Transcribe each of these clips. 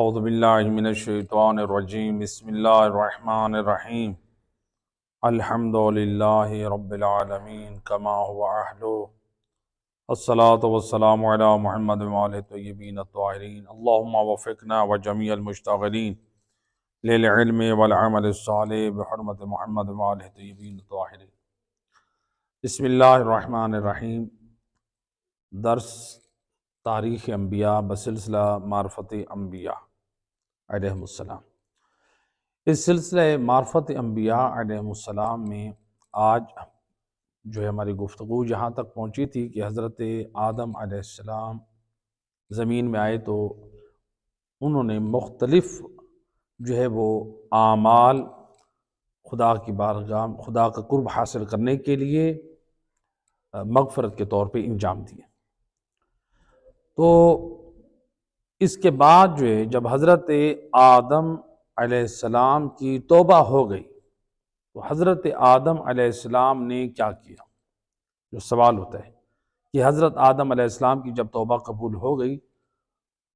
اعوذ باللہ من الشیطان الرجیم بسم اللہ الرحمن الرحیم الحمد للہ رب العالمین کما هو اہلہ الصلاة والسلام علی محمد وآلہ الطیبین الطاہرین اللہم وفقنا وجمیع المشتغلین للعلم والعمل الصالح بحرمت محمد وآلہ الطیبین الطاہرین۔ بسم اللہ الرحمن الرحیم۔ درس تاریخ انبیاء بسلسلہ معرفت انبیاء علیہم السلام۔ اس سلسلہ معرفت انبیاء علیہم السلام میں آج جو ہے ہماری گفتگو جہاں تک پہنچی تھی کہ حضرت آدم علیہ السلام زمین میں آئے تو انہوں نے مختلف جو ہے وہ اعمال خدا کی بارگاہ خدا کا قرب حاصل کرنے کے لیے مغفرت کے طور پہ انجام دیے۔ تو اس کے بعد جو ہے جب حضرت آدم علیہ السلام کی توبہ ہو گئی تو حضرت آدم علیہ السلام نے کیا کیا؟ جو سوال ہوتا ہے کہ حضرت آدم علیہ السلام کی جب توبہ قبول ہو گئی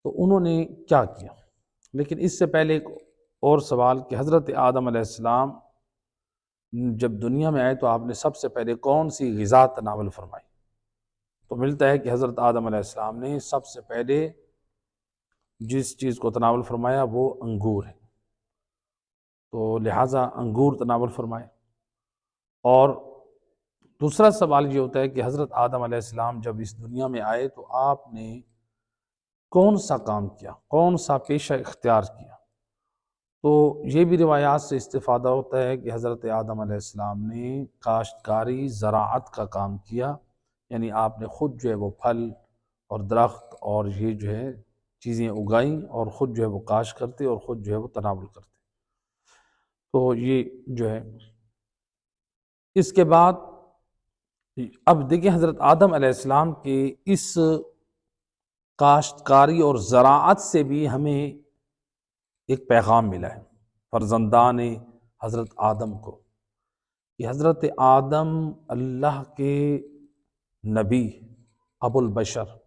تو انہوں نے کیا کیا؟ لیکن اس سے پہلے ایک اور سوال کہ حضرت آدم علیہ السلام جب دنیا میں آئے تو آپ نے سب سے پہلے کون سی غذا تناول فرمائی؟ تو ملتا ہے کہ حضرت آدم علیہ السلام نے سب سے پہلے جس چیز کو تناول فرمایا وہ انگور ہے، تو لہٰذا انگور تناول فرمائے۔ اور دوسرا سوال یہ ہوتا ہے کہ حضرت آدم علیہ السلام جب اس دنیا میں آئے تو آپ نے کون سا کام کیا، کون سا پیشہ اختیار کیا؟ تو یہ بھی روایات سے استفادہ ہوتا ہے کہ حضرت آدم علیہ السلام نے کاشتکاری زراعت کا کام کیا، یعنی آپ نے خود جو ہے وہ پھل اور درخت اور یہ جو ہے چیزیں اگائیں اور خود جو ہے وہ کاشت کرتے اور خود جو ہے وہ تناول کرتے۔ تو یہ جو ہے اس کے بعد اب دیکھیں حضرت آدم علیہ السلام کے اس کاشتکاری اور زراعت سے بھی ہمیں ایک پیغام ملا ہے فرزندان حضرت آدم کو کہ حضرت آدم اللہ کے نبی ابو البشر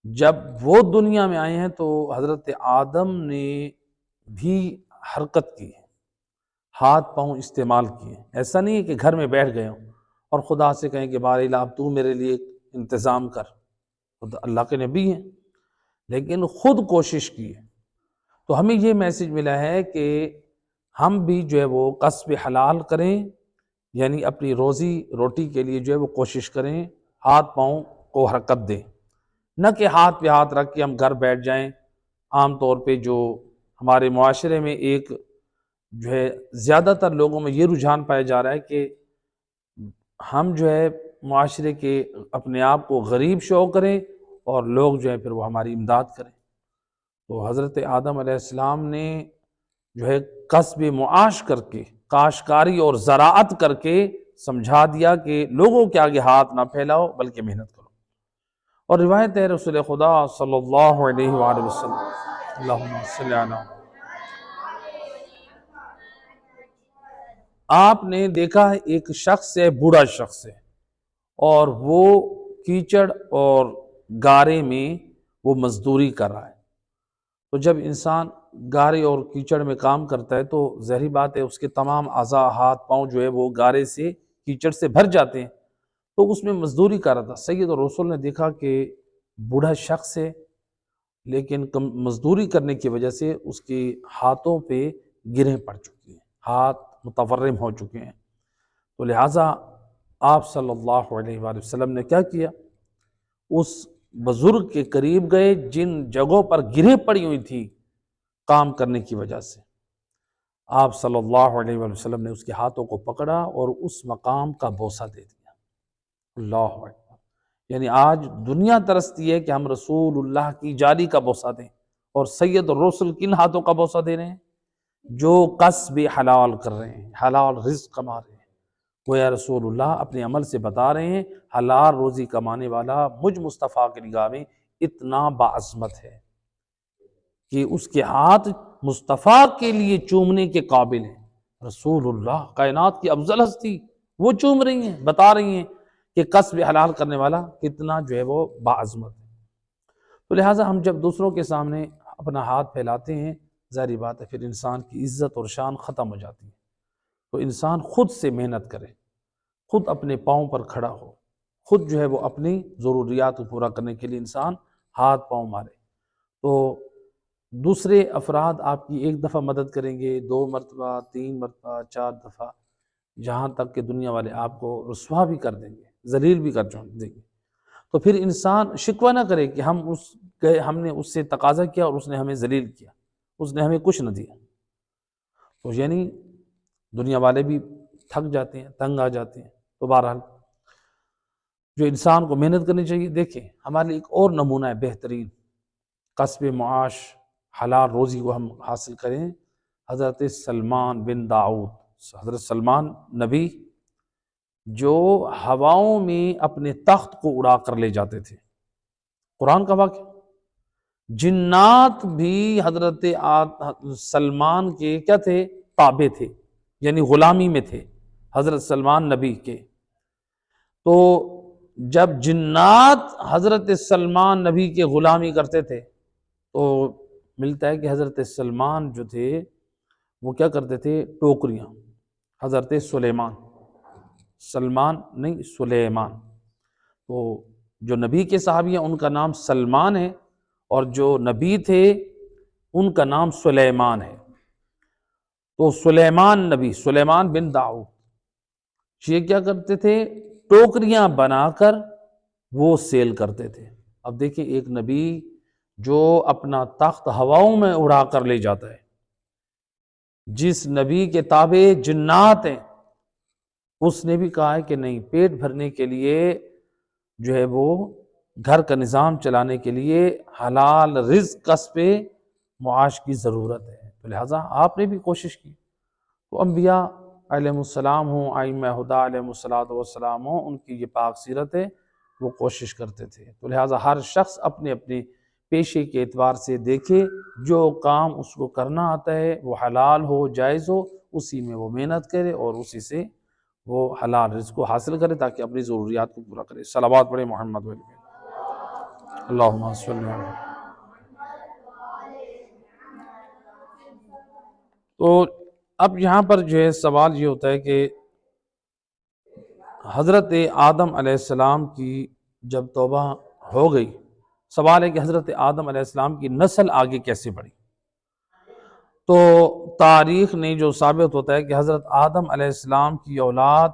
جب وہ دنیا میں آئے ہیں تو حضرت آدم نے بھی حرکت کی ہے، ہاتھ پاؤں استعمال کیے ہیں۔ ایسا نہیں ہے کہ گھر میں بیٹھ گئے ہوں اور خدا سے کہیں کہ بار الہ اب تو میرے لیے انتظام کر، خود اللہ کے نبی ہیں لیکن خود کوشش کی ہے۔ تو ہمیں یہ میسج ملا ہے کہ ہم بھی جو ہے وہ کسب حلال کریں، یعنی اپنی روزی روٹی کے لیے جو ہے وہ کوشش کریں، ہاتھ پاؤں کو حرکت دیں، نہ کہ ہاتھ پہ ہاتھ رکھ کے ہم گھر بیٹھ جائیں۔ عام طور پہ جو ہمارے معاشرے میں ایک جو ہے زیادہ تر لوگوں میں یہ رجحان پایا جا رہا ہے کہ ہم جو ہے معاشرے کے اپنے آپ کو غریب شو کریں اور لوگ جو ہے پھر وہ ہماری امداد کریں۔ تو حضرت آدم علیہ السلام نے جو ہے کسب معاش کر کے کاشتکاری اور زراعت کر کے سمجھا دیا کہ لوگوں کے آگے ہاتھ نہ پھیلاؤ بلکہ محنت کرو۔ اور روایت ہے رسول خدا صلی اللہ علیہ وآلہ وسلم اللہم صلی علی آپ نے دیکھا ایک شخص ہے، بوڑھا شخص ہے، اور وہ کیچڑ اور گارے میں وہ مزدوری کر رہا ہے۔ تو جب انسان گارے اور کیچڑ میں کام کرتا ہے تو ظاہری بات ہے اس کے تمام اعضاء ہاتھ پاؤں جو ہے وہ گارے سے کیچڑ سے بھر جاتے ہیں، تو اس میں مزدوری کر رہا تھا۔ سید الرسول نے دیکھا کہ بوڑھا شخص ہے لیکن مزدوری کرنے کی وجہ سے اس کے ہاتھوں پہ گرہیں پڑ چکی ہیں، ہاتھ متورم ہو چکے ہیں۔ تو لہٰذا آپ صلی اللہ علیہ وآلہ وسلم نے کیا کیا؟ اس بزرگ کے قریب گئے جن جگہوں پر گرہیں پڑی ہوئی تھی کام کرنے کی وجہ سے، آپ صلی اللہ علیہ وآلہ وسلم نے اس کے ہاتھوں کو پکڑا اور اس مقام کا بوسہ دے دیا۔ اللہ اکبر! یعنی آج دنیا ترستی ہے کہ ہم رسول اللہ کی جاری کا بوسہ دیں، اور سید الرسل کن ہاتھوں کا بوسہ دے رہے ہیں؟ جو کسب حلال کر رہے ہیں، حلال رزق کما رہے ہیں۔ گویا رسول اللہ اپنے عمل سے بتا رہے ہیں حلال روزی کمانے والا مجھ مصطفیٰ کی نگاہ میں اتنا باعظمت ہے کہ اس کے ہاتھ مصطفیٰ کے لیے چومنے کے قابل ہیں۔ رسول اللہ کائنات کی افضل ہستی وہ چوم رہی ہیں، بتا رہی ہیں کہ کسب حلال کرنے والا کتنا جو ہے وہ باعظمت ہے۔ تو لہٰذا ہم جب دوسروں کے سامنے اپنا ہاتھ پھیلاتے ہیں، ظاہری بات ہے پھر انسان کی عزت اور شان ختم ہو جاتی ہے۔ تو انسان خود سے محنت کرے، خود اپنے پاؤں پر کھڑا ہو، خود جو ہے وہ اپنی ضروریات کو پورا کرنے کے لیے انسان ہاتھ پاؤں مارے۔ تو دوسرے افراد آپ کی ایک دفعہ مدد کریں گے، 2 مرتبہ، 3 مرتبہ، 4 دفعہ، جہاں تک کہ دنیا والے آپ کو رسوا بھی کر دیں گے، ذلیل بھی کر دیں گے۔ تو پھر انسان شکوہ نہ کرے کہ ہم نے اس سے تقاضا کیا اور اس نے ہمیں ذلیل کیا، اس نے ہمیں کچھ نہ دیا۔ تو یعنی دنیا والے بھی تھک جاتے ہیں، تنگ آ جاتے ہیں۔ تو بہرحال جو انسان کو محنت کرنی چاہیے۔ دیکھیں ہمارے لیے ایک اور نمونہ ہے بہترین، کسب معاش، حلال روزی کو ہم حاصل کریں۔ حضرت سلمان بن داؤد، حضرت سلمان نبی جو ہواؤں میں اپنے تخت کو اڑا کر لے جاتے تھے، قرآن کا واقعہ۔ جنات بھی حضرت سلمان کے کیا تھے؟ تابع تھے، یعنی غلامی میں تھے حضرت سلمان نبی کے۔ تو جب جنات حضرت سلمان نبی کے غلامی کرتے تھے تو ملتا ہے کہ حضرت سلمان جو تھے وہ کیا کرتے تھے؟ ٹوکریاں، حضرت سلمان نہیں سلیمان، تو جو نبی کے صحابی ہیں ان کا نام سلمان ہے، اور جو نبی تھے ان کا نام سلیمان ہے۔ تو سلیمان نبی، سلیمان بن داؤد، یہ کیا کرتے تھے؟ ٹوکریاں بنا کر وہ سیل کرتے تھے۔ اب دیکھیں ایک نبی جو اپنا تخت ہواؤں میں اڑا کر لے جاتا ہے، جس نبی کے تابع جنات ہیں، اس نے بھی کہا ہے کہ نہیں، پیٹ بھرنے کے لیے جو ہے وہ گھر کا نظام چلانے کے لیے حلال رزق کسب معاش کی ضرورت ہے، تو لہٰذا آپ نے بھی کوشش کی۔ تو انبیاء علیہ السلام ہوں، ائمہ ہدیٰ علیہ السلام ہوں، ان کی یہ پاک سیرت ہے، وہ کوشش کرتے تھے۔ تو لہٰذا ہر شخص اپنے اپنے پیشے کے اعتبار سے دیکھے، جو کام اس کو کرنا آتا ہے وہ حلال ہو، جائز ہو، اسی میں وہ محنت کرے اور اسی سے وہ حلال رزق کو حاصل کرے تاکہ اپنی ضروریات کو پورا کرے۔ صلوات پڑھے محمد و اللہم صلی اللہ۔ تو اب یہاں پر جو ہے سوال یہ ہوتا ہے کہ حضرت آدم علیہ السلام کی جب توبہ ہو گئی، سوال ہے کہ حضرت آدم علیہ السلام کی نسل آگے کیسے بڑھی؟ تو تاریخ نے جو ثابت ہوتا ہے کہ حضرت آدم علیہ السلام کی اولاد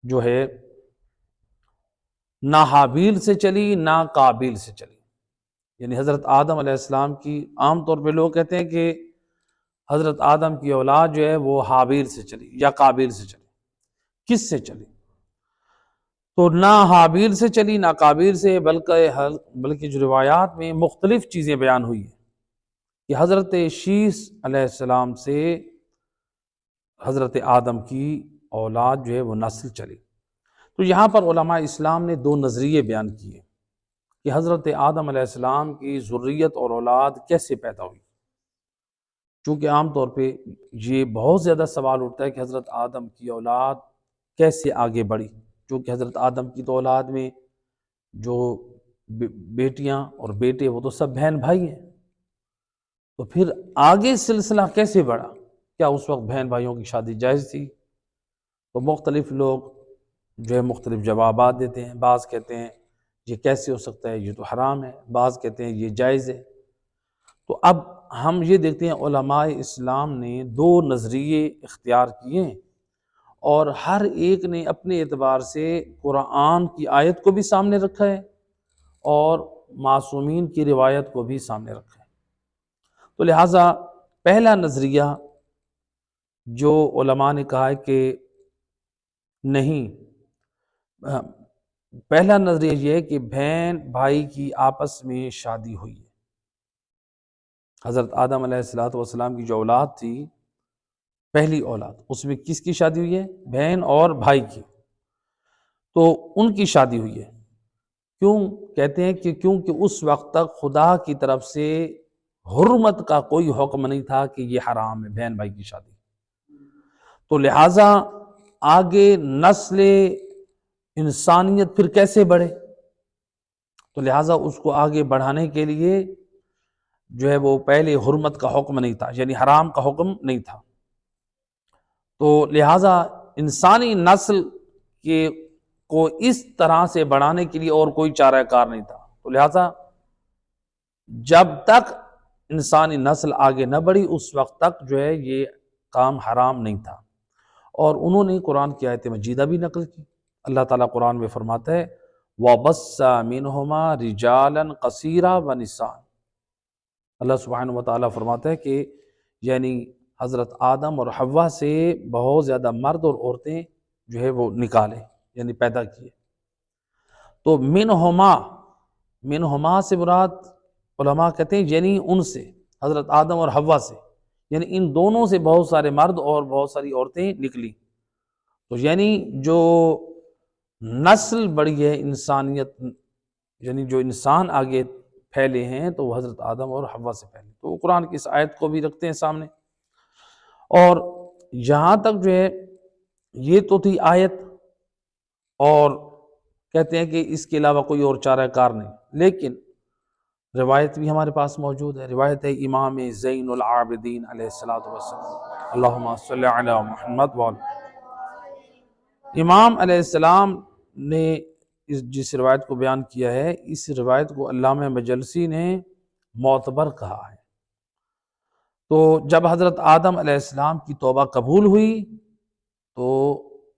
جو ہے نہ حابیل سے چلی نہ قابیل سے چلی، یعنی حضرت آدم علیہ السلام کی، عام طور پہ لوگ کہتے ہیں کہ حضرت آدم کی اولاد جو ہے وہ حابیل سے چلی یا قابیل سے چلی۔ کس سے چلی؟ تو نہ حابیل سے چلی نہ قابیل سے، بلکہ جو روایات میں مختلف چیزیں بیان ہوئی ہیں کہ حضرت شیس علیہ السلام سے حضرت آدم کی اولاد جو ہے وہ نسل چلی۔ تو یہاں پر علماء اسلام نے 2 نظریے بیان کیے کہ حضرت آدم علیہ السلام کی ذریت اور اولاد کیسے پیدا ہوئی، چونکہ عام طور پہ یہ بہت زیادہ سوال اٹھتا ہے کہ حضرت آدم کی اولاد کیسے آگے بڑھی، چونکہ حضرت آدم کی تو اولاد میں جو بیٹیاں اور بیٹے وہ تو سب بہن بھائی ہیں، تو پھر آگے سلسلہ کیسے بڑھا؟ کیا اس وقت بہن بھائیوں کی شادی جائز تھی؟ تو مختلف لوگ جو ہے مختلف جوابات دیتے ہیں۔ بعض کہتے ہیں یہ کیسے ہو سکتا ہے، یہ تو حرام ہے، بعض کہتے ہیں یہ جائز ہے۔ تو اب ہم یہ دیکھتے ہیں علماء اسلام نے 2 نظریے اختیار کیے ہیں، اور ہر ایک نے اپنے اعتبار سے قرآن کی آیت کو بھی سامنے رکھا ہے اور معصومین کی روایت کو بھی سامنے رکھا ہے۔ تو لہٰذا پہلا نظریہ جو علماء نے کہا ہے کہ نہیں، پہلا نظریہ یہ ہے کہ بہن بھائی کی آپس میں شادی ہوئی ہے۔ حضرت آدم علیہ السلام کی جو اولاد تھی، پہلی اولاد، اس میں کس کی شادی ہوئی ہے؟ بہن اور بھائی کی، تو ان کی شادی ہوئی ہے۔ کیوں کہتے ہیں کہ کیونکہ اس وقت تک خدا کی طرف سے حرمت کا کوئی حکم نہیں تھا کہ یہ حرام ہے بہن بھائی کی شادی، تو لہٰذا آگے نسل انسانیت پھر کیسے بڑھے؟ تو لہٰذا اس کو آگے بڑھانے کے لیے جو ہے وہ پہلے حرمت کا حکم نہیں تھا، یعنی حرام کا حکم نہیں تھا، تو لہٰذا انسانی نسل کے کو اس طرح سے بڑھانے کے لیے اور کوئی چارہ کار نہیں تھا، تو لہٰذا جب تک انسانی نسل آگے نہ بڑھی اس وقت تک جو ہے یہ کام حرام نہیں تھا۔ اور انہوں نے قرآن کی آیت مجیدہ بھی نقل کی۔ اللہ تعالیٰ قرآن میں فرماتا ہے وَبَثَّ مِنْهُمَا رِجَالًا كَثِيرًا وَنِسَاءً۔ اللہ سبحانہ وتعالیٰ فرماتا ہے کہ یعنی حضرت آدم اور حوا سے بہت زیادہ مرد اور عورتیں جو ہے وہ نکالے، یعنی پیدا کیے۔ تو منہما سے مراد علماء کہتے ہیں یعنی ان سے، حضرت آدم اور حوا سے، یعنی ان دونوں سے بہت سارے مرد اور بہت ساری عورتیں نکلی، تو یعنی جو نسل بڑھی ہے انسانیت، یعنی جو انسان آگے پھیلے ہیں تو وہ حضرت آدم اور حوا سے پھیلے۔ تو وہ قرآن کی اس آیت کو بھی رکھتے ہیں سامنے، اور یہاں تک جو ہے یہ تو تھی آیت، اور کہتے ہیں کہ اس کے علاوہ کوئی اور چارہ کار نہیں، لیکن روایت بھی ہمارے پاس موجود ہے۔ روایت ہے امام زین العابدین علیہ السلام، اللہم صلی علی محمد امام علیہ السلام نے جس روایت کو بیان کیا ہے، اس روایت کو علامہ مجلسی نے معتبر کہا ہے۔ تو جب حضرت آدم علیہ السلام کی توبہ قبول ہوئی تو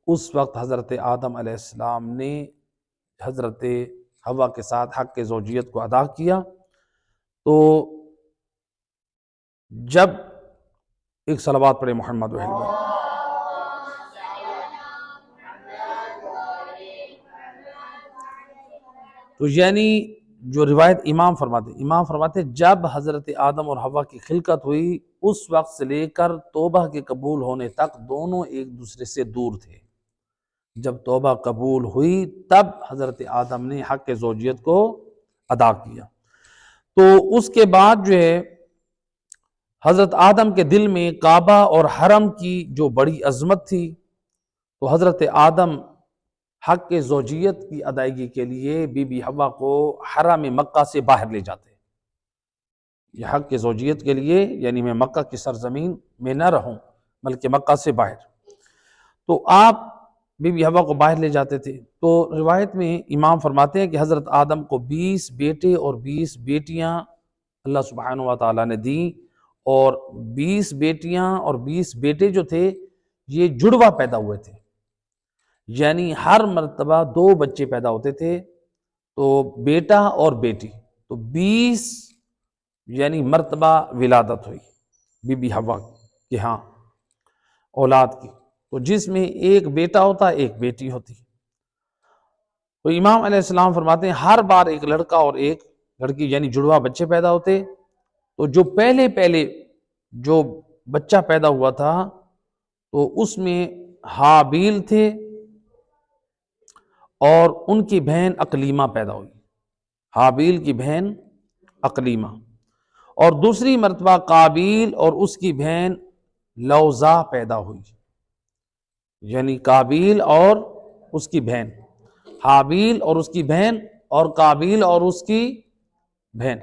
اس وقت حضرت آدم علیہ السلام نے حضرت حوا کے ساتھ حق زوجیت کو ادا کیا۔ تو جب ایک صلوات پڑھے محمد وحلم، تو یعنی جو روایت امام فرماتے جب حضرت آدم اور حوا کی خلقت ہوئی اس وقت سے لے کر توبہ کے قبول ہونے تک دونوں ایک دوسرے سے دور تھے۔ جب توبہ قبول ہوئی تب حضرت آدم نے حق زوجیت کو ادا کیا۔ تو اس کے بعد جو ہے حضرت آدم کے دل میں کعبہ اور حرم کی جو بڑی عظمت تھی، تو حضرت آدم حق زوجیت کی ادائیگی کے لیے بی بی حوا کو حرم مکہ سے باہر لے جاتے۔ یہ حق زوجیت کے لیے یعنی میں مکہ کی سرزمین میں نہ رہوں بلکہ مکہ سے باہر، تو آپ بی بی حوا کو باہر لے جاتے تھے۔ تو روایت میں امام فرماتے ہیں کہ حضرت آدم کو 20 بیٹے اور 20 بیٹیاں اللہ سبحانہ و تعالیٰ نے دیں، اور 20 بیٹیاں اور 20 بیٹے جو تھے یہ جڑواں پیدا ہوئے تھے، یعنی ہر مرتبہ 2 بچے پیدا ہوتے تھے، تو بیٹا اور بیٹی، تو 20 یعنی مرتبہ ولادت ہوئی بی بی حوا کے ہاں اولاد کی، تو جس میں ایک بیٹا ہوتا ایک بیٹی ہوتی۔ تو امام علیہ السلام فرماتے ہیں ہر بار ایک لڑکا اور ایک لڑکی یعنی جڑواں بچے پیدا ہوتے، تو جو پہلے جو بچہ پیدا ہوا تھا تو اس میں حابیل تھے اور ان کی بہن اقلیمہ پیدا ہوئی، حابیل کی بہن اقلیمہ، اور دوسری مرتبہ قابیل اور اس کی بہن لوزا پیدا ہوئی، یعنی قابیل اور اس کی بہن، حابیل اور اس کی بہن اور قابیل اور اس کی بہن،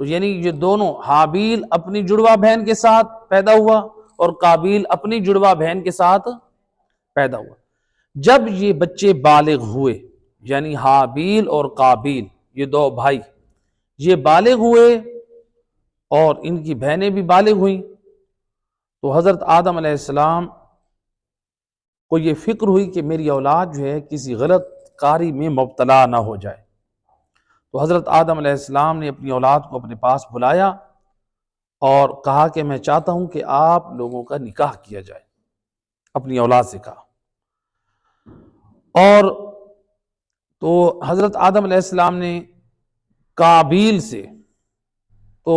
تو یعنی یہ دونوں، حابیل اپنی جڑواں بہن کے ساتھ پیدا ہوا اور قابیل اپنی جڑواں بہن کے ساتھ پیدا ہوا۔ جب یہ بچے بالغ ہوئے یعنی حابیل اور قابیل یہ 2 بھائی یہ بالغ ہوئے اور ان کی بہنیں بھی بالغ ہوئیں، تو حضرت آدم علیہ السلام کو یہ فکر ہوئی کہ میری اولاد جو ہے کسی غلط کاری میں مبتلا نہ ہو جائے، تو حضرت آدم علیہ السلام نے اپنی اولاد کو اپنے پاس بلایا اور کہا کہ میں چاہتا ہوں کہ آپ لوگوں کا نکاح کیا جائے، اپنی اولاد سے کہا۔ اور تو حضرت آدم علیہ السلام نے قابیل سے تو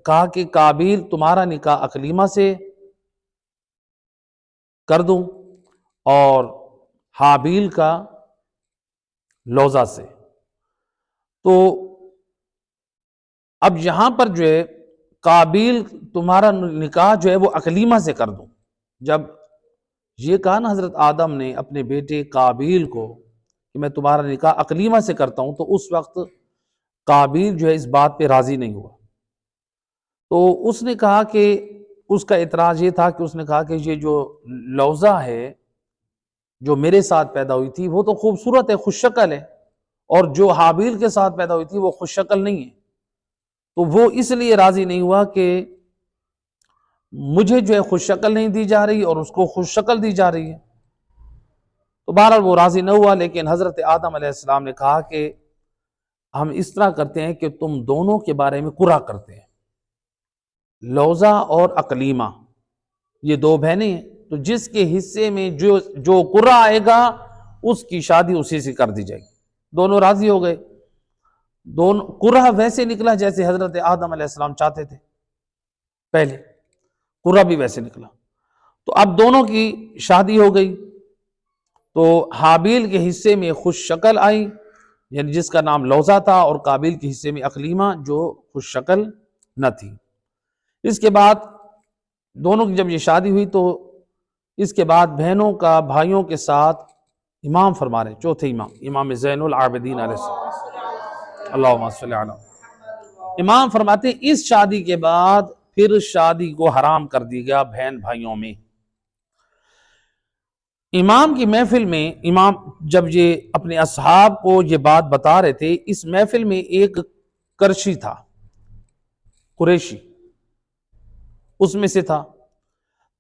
کہا کہ قابیل تمہارا نکاح اقلیمہ سے کر دوں اور حابیل کا لوزا سے۔ تو اب یہاں پر جو ہے قابیل تمہارا نکاح جو ہے وہ اقلیمہ سے کر دوں۔ جب یہ کہا نا حضرت آدم نے اپنے بیٹے قابیل کو کہ میں تمہارا نکاح اقلیمہ سے کرتا ہوں، تو اس وقت قابیل جو ہے اس بات پہ راضی نہیں ہوا، تو اس نے کہا کہ اس کا اعتراض یہ تھا کہ اس نے کہا کہ یہ جو لوزہ ہے جو میرے ساتھ پیدا ہوئی تھی وہ تو خوبصورت ہے، خوش شکل ہے، اور جو حابیل کے ساتھ پیدا ہوئی تھی وہ خوش شکل نہیں ہے۔ تو وہ اس لیے راضی نہیں ہوا کہ مجھے جو ہے خوش شکل نہیں دی جا رہی اور اس کو خوش شکل دی جا رہی ہے۔ تو بہرحال وہ راضی نہ ہوا، لیکن حضرت آدم علیہ السلام نے کہا کہ ہم اس طرح کرتے ہیں کہ تم دونوں کے بارے میں قرعہ کرتے ہیں، لوزہ اور اقلیمہ، یہ دو بہنیں ہیں، تو جس کے حصے میں جو قرعہ آئے گا اس کی شادی اسی سے کر دی جائے گی۔ دونوں راضی ہو گئے۔ دونوں قرعہ ویسے نکلا جیسے حضرت آدم علیہ السلام چاہتے تھے، پہلے قرعہ بھی ویسے نکلا۔ تو اب دونوں کی شادی ہو گئی۔ تو حابیل کے حصے میں خوش شکل آئی، یعنی جس کا نام لوزہ تھا، اور قابیل کے حصے میں اقلیمہ جو خوش شکل نہ تھی۔ اس کے بعد دونوں کی جب یہ شادی ہوئی تو اس کے بعد بہنوں کا بھائیوں کے ساتھ امام فرما رہے ہیں، چوتھے امام زین العابدین علیہ السلام، اللہم صلی علی، امام فرماتے ہیں اس شادی کے بعد پھر شادی کو حرام کر دی گیا بہن بھائیوں میں۔ امام کی محفل میں امام جب یہ اپنے اصحاب کو یہ بات بتا رہے تھے، اس محفل میں ایک کرشی تھا، قریشی اس میں سے تھا،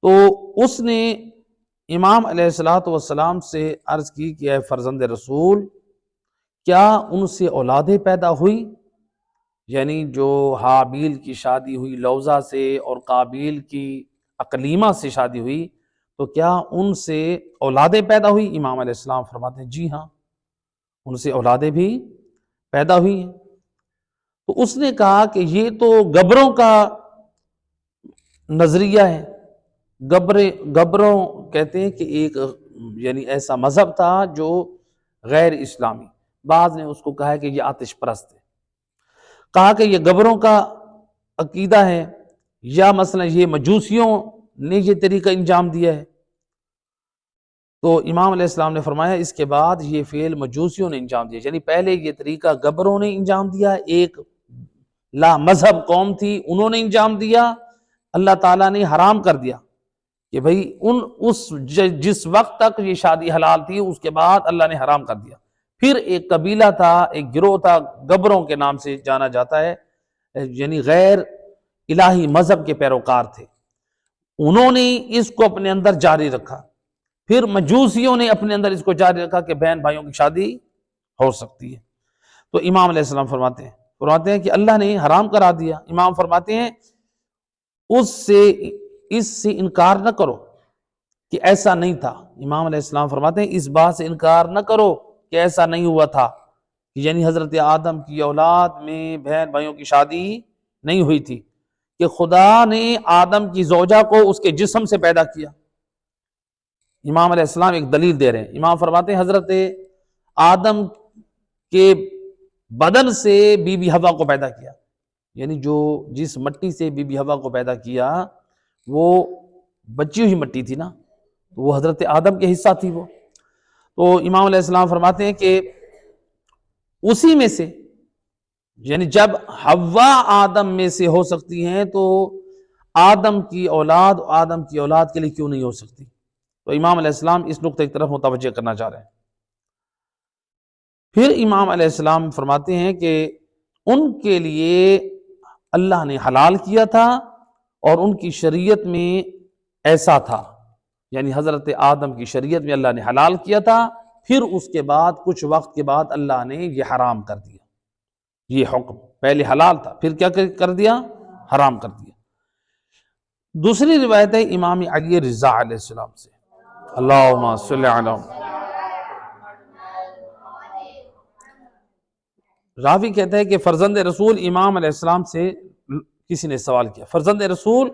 تو اس نے امام علیہ السلام سے عرض کی کہ اے فرزند رسول، کیا ان سے اولادیں پیدا ہوئی؟ یعنی جو حابیل کی شادی ہوئی لوزہ سے اور قابیل کی اقلیمہ سے شادی ہوئی، تو کیا ان سے اولادیں پیدا ہوئی؟ امام علیہ السلام فرماتے ہیں جی ہاں، ان سے اولادیں بھی پیدا ہوئی ہیں۔ تو اس نے کہا کہ یہ تو گبروں کا نظریہ ہے۔ گبروں کہتے ہیں کہ ایک یعنی ایسا مذہب تھا جو غیر اسلامی، بعض نے اس کو کہا ہے کہ یہ آتش پرست ہے، کہا کہ یہ گبروں کا عقیدہ ہے، یا مثلا یہ مجوسیوں نے یہ طریقہ انجام دیا ہے۔ تو امام علیہ السلام نے فرمایا اس کے بعد یہ فعل مجوسیوں نے انجام دیا، یعنی پہلے یہ طریقہ گبروں نے انجام دیا، ایک لا مذہب قوم تھی انہوں نے انجام دیا، اللہ تعالیٰ نے حرام کر دیا کہ بھئی جس وقت تک یہ شادی حلال تھی اس کے بعد اللہ نے حرام کر دیا۔ پھر ایک قبیلہ تھا، ایک گروہ تھا، گبروں کے نام سے جانا جاتا ہے، یعنی غیر الہی مذہب کے پیروکار تھے، انہوں نے اس کو اپنے اندر جاری رکھا۔ پھر مجوسیوں نے اپنے اندر اس کو جاری رکھا کہ بہن بھائیوں کی شادی ہو سکتی ہے۔ تو امام علیہ السلام فرماتے ہیں کہ اللہ نے حرام کرا دیا۔ امام فرماتے ہیں اس سے انکار نہ کرو کہ ایسا نہیں تھا۔ امام علیہ السلام فرماتے ہیں اس بات سے انکار نہ کرو کہ ایسا نہیں ہوا تھا، یعنی حضرت آدم کی اولاد میں بہن بھائیوں کی شادی نہیں ہوئی تھی، کہ خدا نے آدم کی زوجہ کو اس کے جسم سے پیدا کیا۔ امام علیہ السلام ایک دلیل دے رہے ہیں۔ امام فرماتے ہیں حضرت آدم کے بدن سے بی بی حوا کو پیدا کیا، یعنی جس مٹی سے بی بی حوا کو پیدا کیا وہ بچی ہوئی مٹی تھی نا، تو وہ حضرت آدم کے حصہ تھی وہ۔ تو امام علیہ السلام فرماتے ہیں کہ اسی میں سے، یعنی جب حوا آدم میں سے ہو سکتی ہیں تو آدم کی اولاد کے لیے کیوں نہیں ہو سکتی؟ تو امام علیہ السلام اس نقطے کی طرف متوجہ کرنا چاہ رہے ہیں۔ پھر امام علیہ السلام فرماتے ہیں کہ ان کے لیے اللہ نے حلال کیا تھا اور ان کی شریعت میں ایسا تھا، یعنی حضرت آدم کی شریعت میں اللہ نے حلال کیا تھا، پھر اس کے بعد کچھ وقت کے بعد اللہ نے یہ حرام کر دیا۔ یہ حکم پہلے حلال تھا، پھر کیا کر دیا؟ حرام کر دیا۔ دوسری روایت ہے امام علی رضا علیہ السلام سے، اللہم صلی علی، راوی کہتا ہے کہ فرزند رسول امام علیہ السلام سے کسی نے سوال کیا، فرزند رسول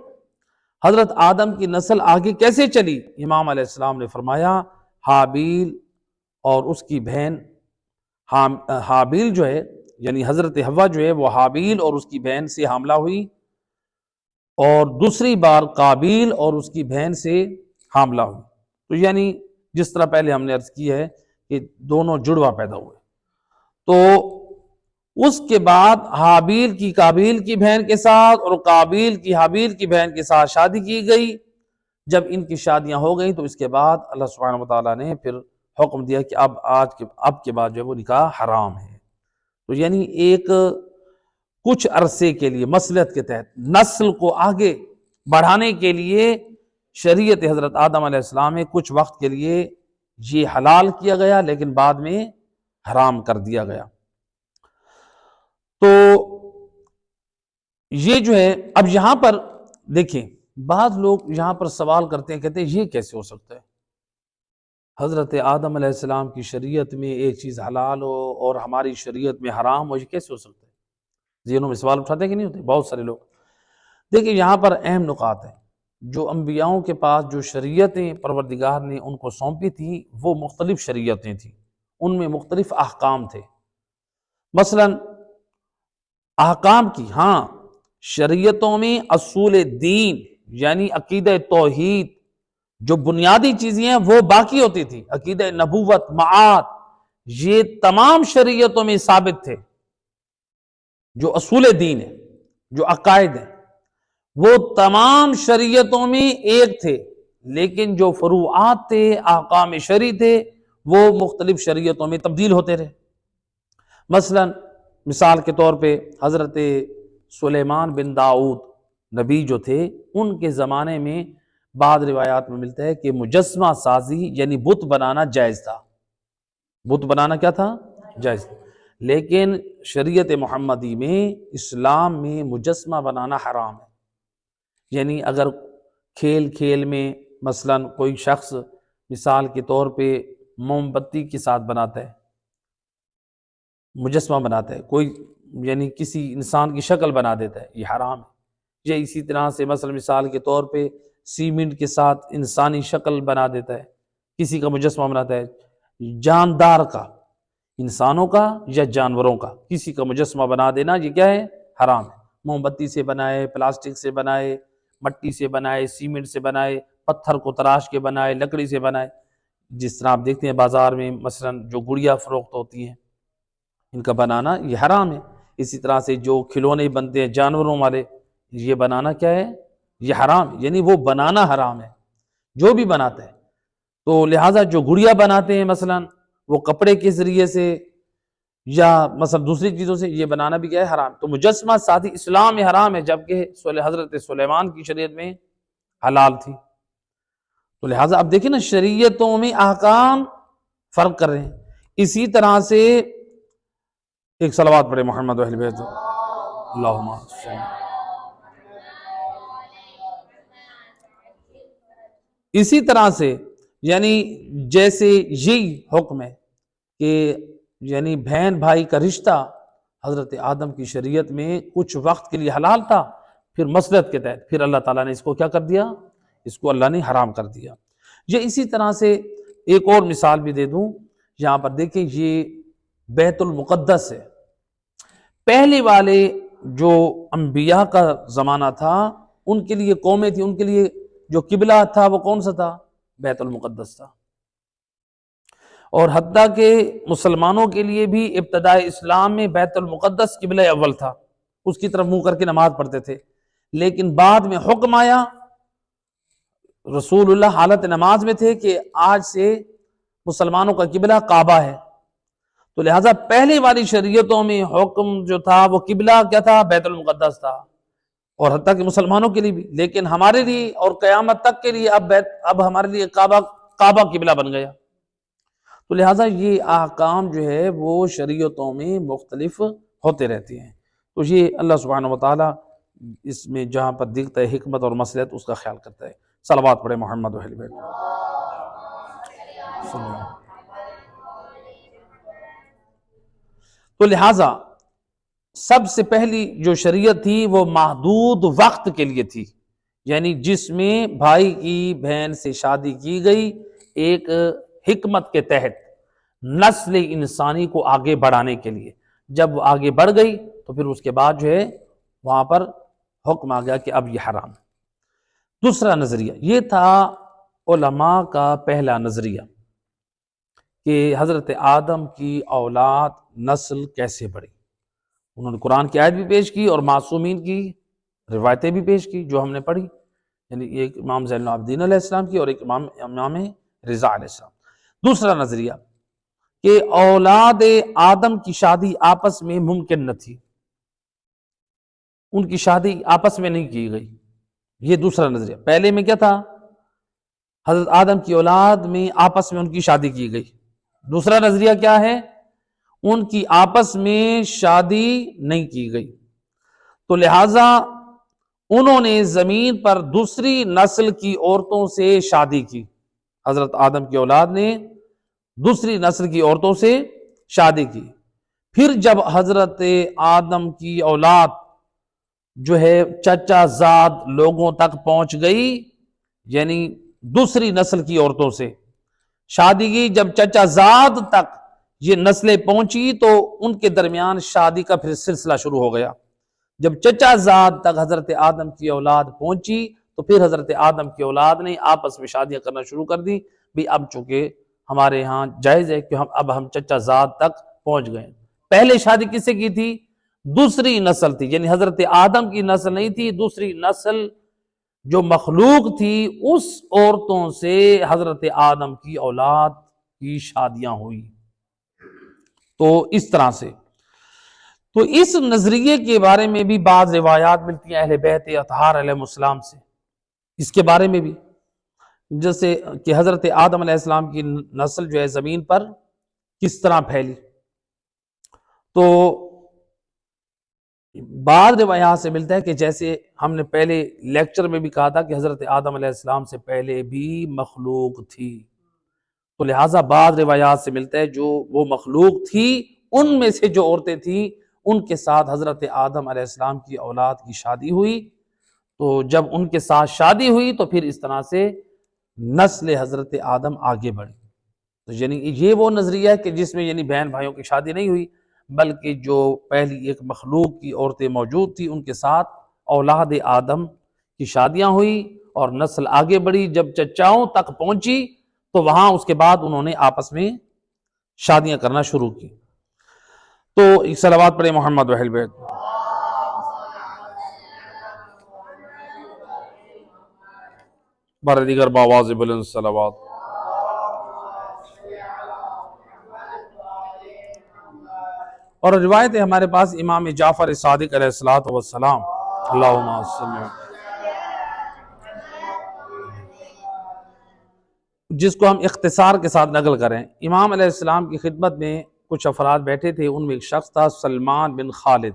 حضرت آدم کی نسل آگے کیسے چلی؟ امام علیہ السلام نے فرمایا حابیل اور اس کی بہن حابیل جو ہے، یعنی حضرت حوا جو ہے وہ حابیل اور اس کی بہن سے حاملہ ہوئی، اور دوسری بار قابیل اور اس کی بہن سے حاملہ ہوئی۔ تو یعنی جس طرح پہلے ہم نے عرض کی ہے کہ دونوں جڑواں پیدا ہوئے۔ تو اس کے بعد حابیل کی کابیل کی بہن کے ساتھ اور قابیل کی حابیل کی بہن کے ساتھ شادی کی گئی۔ جب ان کی شادیاں ہو گئیں تو اس کے بعد اللہ سبحانہ وتعالیٰ نے پھر حکم دیا کہ اب کے بعد جو ہے وہ نکاح حرام ہے۔ تو یعنی ایک کچھ عرصے کے لیے مصلحت کے تحت نسل کو آگے بڑھانے کے لیے شریعت حضرت آدم علیہ السلام میں کچھ وقت کے لیے یہ حلال کیا گیا، لیکن بعد میں حرام کر دیا گیا۔ تو یہ جو ہے اب یہاں پر دیکھیں، بعض لوگ یہاں پر سوال کرتے ہیں، کہتے ہیں یہ کیسے ہو سکتا ہے؟ حضرت آدم علیہ السلام کی شریعت میں ایک چیز حلال ہو اور ہماری شریعت میں حرام ہو، یہ کیسے ہو سکتا ہے؟ ذہنوں میں سوال اٹھاتے ہیں کہ نہیں ہوتے بہت سارے لوگ؟ دیکھیں یہاں پر اہم نکات ہیں۔ جو انبیاؤں کے پاس جو شریعتیں پروردگار نے ان کو سونپی تھی وہ مختلف شریعتیں تھیں، ان میں مختلف احکام تھے۔ مثلا احکام کی شریعتوں میں اصول دین یعنی عقیدہ توحید جو بنیادی چیزیں ہیں وہ باقی ہوتی تھی، عقیدہ نبوت، معاد، یہ تمام شریعتوں میں ثابت تھے۔ جو اصول دین ہے، جو عقائد ہیں، وہ تمام شریعتوں میں ایک تھے، لیکن جو فروعات تھے، احکام شرعی تھے، وہ مختلف شریعتوں میں تبدیل ہوتے رہے۔ مثلا مثال کے طور پہ حضرت سلیمان بن داؤد نبی جو تھے، ان کے زمانے میں بعض روایات میں ملتا ہے کہ مجسمہ سازی یعنی بت بنانا جائز تھا۔ بت بنانا کیا تھا؟ جائز۔ لیکن شریعت محمدی میں، اسلام میں مجسمہ بنانا حرام ہے۔ یعنی اگر کھیل کھیل میں مثلا کوئی شخص مثال کے طور پہ موم بتی کے ساتھ بناتا ہے، مجسمہ بناتا ہے، کوئی یعنی کسی انسان کی شکل بنا دیتا ہے، یہ حرام ہے۔ یا اسی طرح سے مثلا مثال کے طور پہ سیمنٹ کے ساتھ انسانی شکل بنا دیتا ہے، کسی کا مجسمہ بناتا ہے، جاندار کا، انسانوں کا یا جانوروں کا کسی کا مجسمہ بنا دینا، یہ کیا ہے؟ حرام ہے۔ موم بتی سے بنائے، پلاسٹک سے بنائے، مٹی سے بنائے، سیمنٹ سے بنائے، پتھر کو تراش کے بنائے، لکڑی سے بنائے، جس طرح آپ دیکھتے ہیں بازار میں مثلا جو گڑیا فروخت ہوتی ہیں، ان کا بنانا یہ حرام ہے۔ اسی طرح سے جو کھلونے بنتے ہیں جانوروں والے، یہ بنانا کیا ہے؟ یہ حرام ہے، یعنی وہ بنانا حرام ہے جو بھی بناتا ہے۔ تو لہٰذا جو گڑیا بناتے ہیں مثلا وہ کپڑے کے ذریعے سے یا مثلا دوسری چیزوں سے، یہ بنانا بھی کیا ہے؟ حرام۔ تو مجسمہ سازی اسلام میں حرام ہے، جبکہ حضرت سلیمان کی شریعت میں حلال تھی۔ تو لہٰذا اب دیکھیں نا، شریعتوں میں احکام فرق کر رہے ہیں۔ اسی طرح سے ایک صلوات پڑھے محمد و اہل بیت اللہم صلی۔ اسی طرح سے یعنی جیسے یہی حکم ہے کہ یعنی بہن بھائی کا رشتہ حضرت آدم کی شریعت میں کچھ وقت کے لیے حلال تھا، پھر مصلحت کے تحت پھر اللہ تعالیٰ نے اس کو کیا کر دیا؟ اس کو اللہ نے حرام کر دیا۔ یہ اسی طرح سے ایک اور مثال بھی دے دوں، یہاں پر دیکھیں یہ بیت المقدس ہے۔ پہلے والے جو انبیاء کا زمانہ تھا، ان کے لیے قومیں تھی، ان کے لیے جو قبلہ تھا وہ کون سا تھا؟ بیت المقدس تھا۔ اور حتیٰ کہ مسلمانوں کے لیے بھی ابتداء اسلام میں بیت المقدس قبلہ اول تھا، اس کی طرف منہ کر کے نماز پڑھتے تھے۔ لیکن بعد میں حکم آیا، رسول اللہ حالت نماز میں تھے کہ آج سے مسلمانوں کا قبلہ کعبہ ہے۔ تو لہٰذا پہلے والی شریعتوں میں حکم جو تھا وہ قبلہ کیا تھا؟ بیت المقدس تھا، اور حتیٰ کہ مسلمانوں کے لیے بھی۔ لیکن ہمارے لیے اور قیامت تک کے لیے اب ہمارے لیے کعبہ قبلہ بن گیا۔ تو لہٰذا یہ احکام جو ہے وہ شریعتوں میں مختلف ہوتے رہتے ہیں۔ تو یہ اللہ سبحانہ وتعالیٰ اس میں جہاں پر دکھتا ہے حکمت اور مصلحت، اس کا خیال کرتا ہے۔ صلوات پڑھے محمد و اہل بیت۔ تو لہٰذا سب سے پہلی جو شریعت تھی وہ محدود وقت کے لیے تھی، یعنی جس میں بھائی کی بہن سے شادی کی گئی ایک حکمت کے تحت، نسل انسانی کو آگے بڑھانے کے لیے۔ جب وہ آگے بڑھ گئی تو پھر اس کے بعد جو ہے وہاں پر حکم آ گیا کہ اب یہ حرام ہے۔ دوسرا نظریہ یہ تھا علماء کا پہلا نظریہ کہ حضرت آدم کی اولاد نسل کیسے بڑھی۔ انہوں نے قرآن کی آیت بھی پیش کی اور معصومین کی روایتیں بھی پیش کی جو ہم نے پڑھی، یعنی ایک امام زین العابدین علیہ السلام کی اور ایک امام رضا علیہ السلام۔ دوسرا نظریہ کہ اولاد آدم کی شادی آپس میں ممکن نہ تھی، ان کی شادی آپس میں نہیں کی گئی، یہ دوسرا نظریہ۔ پہلے میں کیا تھا؟ حضرت آدم کی اولاد میں آپس میں ان کی شادی کی گئی۔ دوسرا نظریہ کیا ہے؟ ان کی آپس میں شادی نہیں کی گئی، تو لہٰذا انہوں نے زمین پر دوسری نسل کی عورتوں سے شادی کی۔ حضرت آدم کی اولاد نے دوسری نسل کی عورتوں سے شادی کی۔ پھر جب حضرت آدم کی اولاد جو ہے چچا زاد لوگوں تک پہنچ گئی، یعنی دوسری نسل کی عورتوں سے شادی کی، جب چچا زاد تک یہ نسلیں پہنچی تو ان کے درمیان شادی کا پھر سلسلہ شروع ہو گیا۔ جب چچا زاد تک حضرت آدم کی اولاد پہنچی تو پھر حضرت آدم کی اولاد نے آپس میں شادیاں کرنا شروع کر دی۔ بھی اب چونکہ ہمارے ہاں جائز ہے کہ ہم چچا زاد تک پہنچ گئے۔ پہلے شادی کس سے کی تھی؟ دوسری نسل تھی، یعنی حضرت آدم کی نسل نہیں تھی، دوسری نسل جو مخلوق تھی اس عورتوں سے حضرت آدم کی اولاد کی شادیاں ہوئی۔ تو اس طرح سے تو اس نظریے کے بارے میں بھی بعض روایات ملتی ہیں اہل بیت اطہار علیہ السلام سے، اس کے بارے میں بھی، جیسے کہ حضرت آدم علیہ السلام کی نسل جو ہے زمین پر کس طرح پھیلی۔ تو بعض روایات سے ملتا ہے کہ جیسے ہم نے پہلے لیکچر میں بھی کہا تھا کہ حضرت آدم علیہ السلام سے پہلے بھی مخلوق تھی، تو لہٰذا بعض روایات سے ملتا ہے جو وہ مخلوق تھی ان میں سے جو عورتیں تھیں ان کے ساتھ حضرت آدم علیہ السلام کی اولاد کی شادی ہوئی۔ تو جب ان کے ساتھ شادی ہوئی تو پھر اس طرح سے نسل حضرت آدم آگے بڑھی۔ تو یعنی یہ وہ نظریہ ہے کہ جس میں یعنی بہن بھائیوں کی شادی نہیں ہوئی، بلکہ جو پہلی ایک مخلوق کی عورتیں موجود تھی ان کے ساتھ اولاد آدم کی شادیاں ہوئی اور نسل آگے بڑھی۔ جب چچاؤں تک پہنچی تو وہاں اس کے بعد انہوں نے آپس میں شادیاں کرنا شروع کی۔ تو ایک صلوات پڑھیں محمد و اہل بیت۔ بر دیگر باواز بلند صلوات۔ اور روایت ہے ہمارے پاس امام جعفر صادق علیہ الصلوۃ والسلام، اللہم صلی، جس کو ہم اختصار کے ساتھ نقل کریں۔ امام علیہ السلام کی خدمت میں کچھ افراد بیٹھے تھے، ان میں ایک شخص تھا سلمان بن خالد۔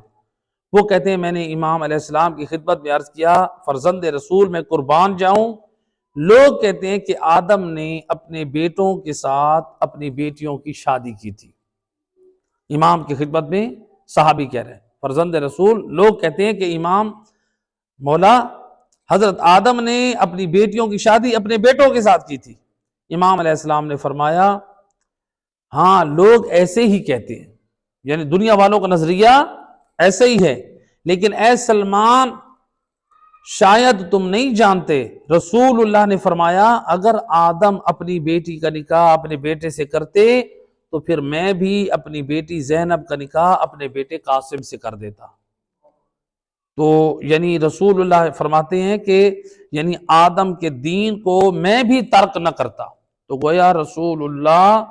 وہ کہتے ہیں میں نے امام علیہ السلام کی خدمت میں عرض کیا فرزند رسول میں قربان جاؤں، لوگ کہتے ہیں کہ آدم نے اپنے بیٹوں کے ساتھ اپنی بیٹیوں کی شادی کی تھی۔ امام کی خدمت میں صحابی کہہ رہے ہیں فرزند رسول، لوگ کہتے ہیں کہ امام مولا حضرت آدم نے اپنی بیٹیوں کی شادی اپنے بیٹوں کے ساتھ کی تھی۔ امام علیہ السلام نے فرمایا ہاں لوگ ایسے ہی کہتے ہیں، یعنی دنیا والوں کا نظریہ ایسے ہی ہے، لیکن اے سلمان شاید تم نہیں جانتے، رسول اللہ نے فرمایا اگر آدم اپنی بیٹی کا نکاح اپنے بیٹے سے کرتے تو پھر میں بھی اپنی بیٹی زینب کا نکاح اپنے بیٹے قاسم سے کر دیتا۔ تو یعنی رسول اللہ فرماتے ہیں کہ یعنی آدم کے دین کو میں بھی ترک نہ کرتا۔ تو گویا رسول اللہ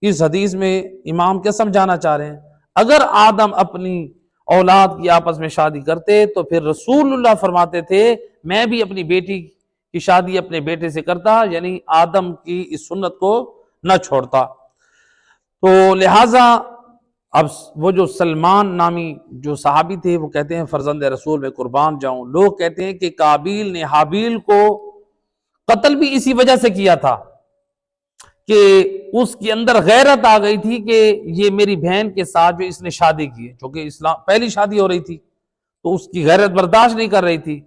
اس حدیث میں امام کیا سمجھانا چاہ رہے ہیں؟ اگر آدم اپنی اولاد کی آپس میں شادی کرتے تو پھر رسول اللہ فرماتے تھے میں بھی اپنی بیٹی کی شادی اپنے بیٹے سے کرتا، یعنی آدم کی اس سنت کو نہ چھوڑتا۔ تو لہٰذا اب وہ جو سلمان نامی جو صحابی تھے وہ کہتے ہیں فرزند رسول میں قربان جاؤں، لوگ کہتے ہیں کہ قابیل نے حابیل کو قتل بھی اسی وجہ سے کیا تھا کہ اس کے اندر غیرت آ گئی تھی کہ یہ میری بہن کے ساتھ جو اس نے شادی کی ہے، چونکہ اسلام پہلی شادی ہو رہی تھی تو اس کی غیرت برداشت نہیں کر رہی تھی،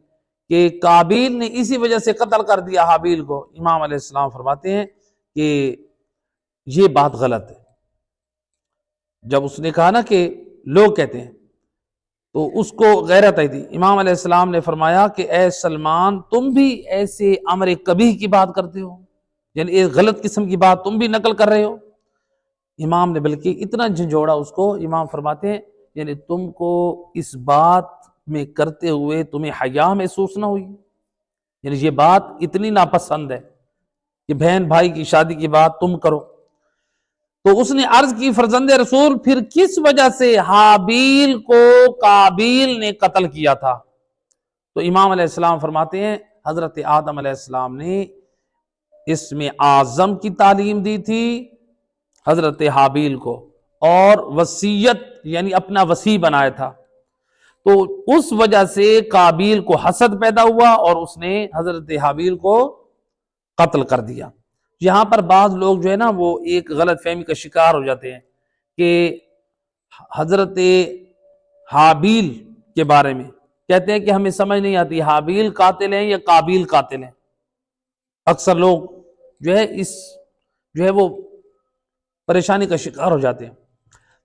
کہ قابیل نے اسی وجہ سے قتل کر دیا حابیل کو۔ امام علیہ السلام فرماتے ہیں کہ یہ بات غلط ہے۔ جب اس نے کہا نا کہ لوگ کہتے ہیں تو اس کو غیرت آئی تھی، امام علیہ السلام نے فرمایا کہ اے سلمان تم بھی ایسے امر کبیح کی بات کرتے ہو، یعنی ایک غلط قسم کی بات تم بھی نقل کر رہے ہو۔ امام نے بلکہ اتنا جھنجھوڑا اس کو، امام فرماتے ہیں یعنی تم کو اس بات میں کرتے ہوئے تمہیں حیا محسوس نہ ہوئی؟ یعنی یہ بات اتنی ناپسند ہے کہ بہن بھائی کی شادی کی بات تم کرو۔ تو اس نے عرض کی فرزند رسول پھر کس وجہ سے حابیل کو قابیل نے قتل کیا تھا؟ تو امام علیہ السلام فرماتے ہیں حضرت آدم علیہ السلام نے اسم اعظم کی تعلیم دی تھی حضرت حابیل کو، اور وصیت یعنی اپنا وصی بنایا تھا، تو اس وجہ سے قابیل کو حسد پیدا ہوا اور اس نے حضرت حابیل کو قتل کر دیا۔ یہاں پر بعض لوگ جو ہے نا وہ ایک غلط فہمی کا شکار ہو جاتے ہیں کہ حضرت حابیل کے بارے میں کہتے ہیں کہ ہمیں سمجھ نہیں آتی حابیل قاتل ہیں یا قابیل قاتل ہیں۔ اکثر لوگ جو ہے وہ پریشانی کا شکار ہو جاتے ہیں۔